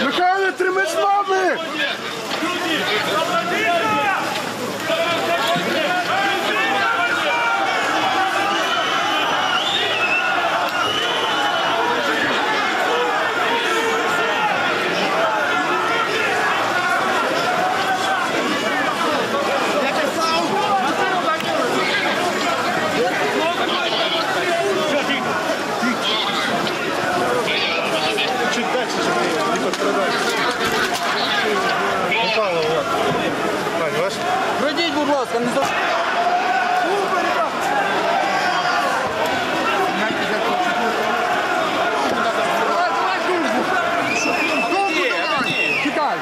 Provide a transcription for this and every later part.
Михайло, тримай з нами! Пройдіть, будь ласка, не за... Тікай!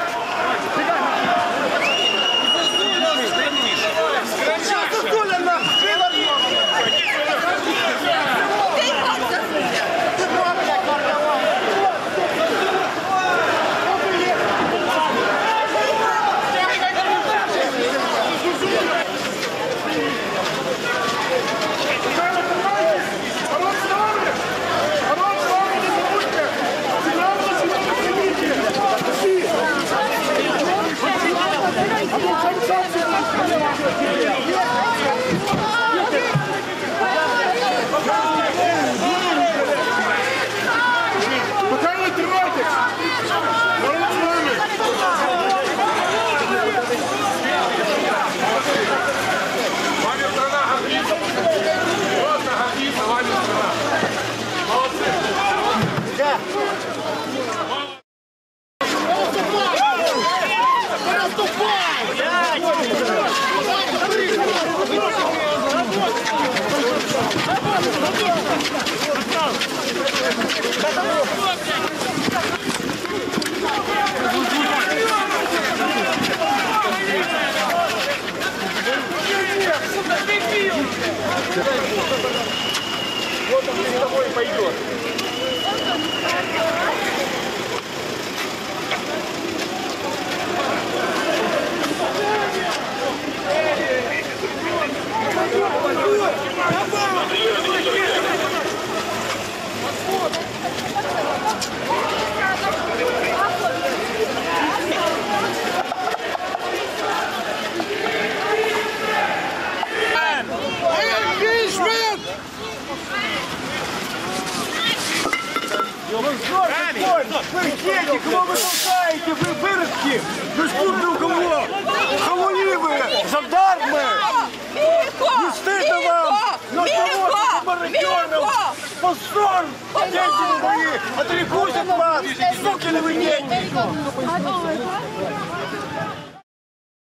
Вот он с тобой пойдет. Вы дети, кого вы толкаете? Вы выродки! Вы служите у кого? Хамуливые! Жандармы! Не стыдно вам! Но того, мародеров! Позор! Дети вы мои! Отрекусь от вас! Сукины вы дети!